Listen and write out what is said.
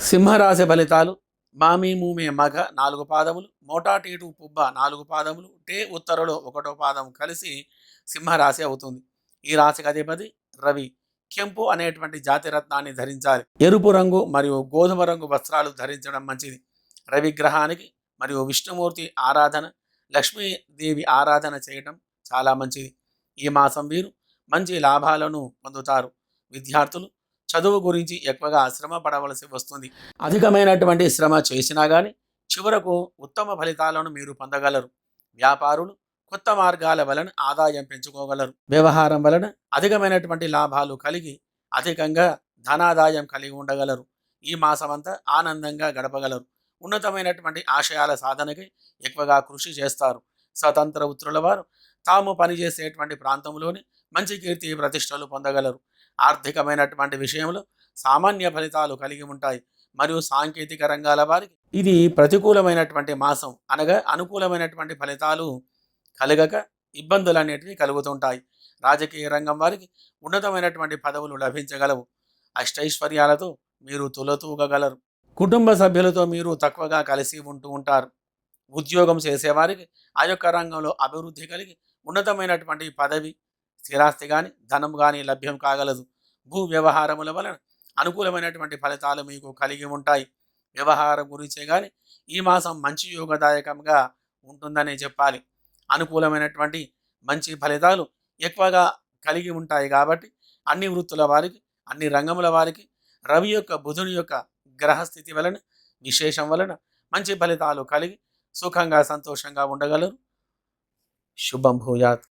సింహరాశి ఫలితాలు. మామి మూమే మఘ 4 పాదములు, మోటాటీటు పుబ్బ 4 పాదములు, టే ఉత్తరలో 1వ పాదం కలిసి సింహరాశి అవుతుంది. ఈ రాశికి అధిపతి రవి. కెంపు అనేటువంటి జాతి రత్నాన్ని ధరించాలి. ఎరుపు రంగు మరియు గోధుమ రంగు వస్త్రాలు ధరించడం మంచిది. రవి గ్రహానికి మరియు విష్ణుమూర్తి ఆరాధన, లక్ష్మీదేవి ఆరాధన చేయడం చాలా మంచిది. ఈ మాసం వీరు మంచి లాభాలను పొందుతారు. విద్యార్థులు చదువు గురించి ఎక్కువగా శ్రమ పడవలసి వస్తుంది. అధికమైనటువంటి శ్రమ చేసినా కానీ చివరకు ఉత్తమ ఫలితాలను మీరు పొందగలరు. వ్యాపారులు కొత్త మార్గాల వలన ఆదాయం పెంచుకోగలరు. వ్యవహారం వలన అధికమైనటువంటి లాభాలు కలిగి అధికంగా ధనాదాయం కలిగి ఉండగలరు. ఈ మాసమంతా ఆనందంగా గడపగలరు. ఉన్నతమైనటువంటి ఆశయాల సాధనకై ఎక్కువగా కృషి చేస్తారు. స్వతంత్ర వృత్తుల వారు తాము పనిచేసేటువంటి ప్రాంతంలోని మంచి కీర్తి ప్రతిష్టలు పొందగలరు. ఆర్థికమైనటువంటి విషయంలో సామాన్య ఫలితాలు కలిగి ఉంటాయి. మరియు సాంకేతిక రంగాల వారికి ఇది ప్రతికూలమైనటువంటి మాసం, అనగా అనుకూలమైనటువంటి ఫలితాలు కలగక ఇబ్బందులు అనేటివి కలుగుతుంటాయి. రాజకీయ రంగం వారికి ఉన్నతమైనటువంటి పదవులు లభించగలవు. అష్టైశ్వర్యాలతో మీరు తులతూగగలరు. కుటుంబ సభ్యులతో మీరు తక్కువగా కలిసి ఉంటూ ఉంటారు. ఉద్యోగం చేసేవారికి ఆ యొక్క రంగంలో అభివృద్ధి కలిగి ఉన్నతమైనటువంటి పదవి, స్థిరాస్తి కానీ ధనం కానీ లభ్యం కాగలదు. భూ వ్యవహారముల వలన అనుకూలమైనటువంటి ఫలితాలు మీకు కలిగి ఉంటాయి. వ్యవహారం గురించే కానీ ఈ మాసం మంచి యోగదాయకంగా ఉంటుందని చెప్పాలి. అనుకూలమైనటువంటి మంచి ఫలితాలు ఎక్కువగా కలిగి ఉంటాయి. కాబట్టి అన్ని వృత్తుల వారికి, అన్ని రంగముల వారికి రవి యొక్క బుధుని యొక్క గ్రహస్థితి వలన, విశేషం వలన మంచి ఫలితాలు కలిగి సుఖంగా సంతోషంగా ఉండగలరు. శుభం భూయాత్.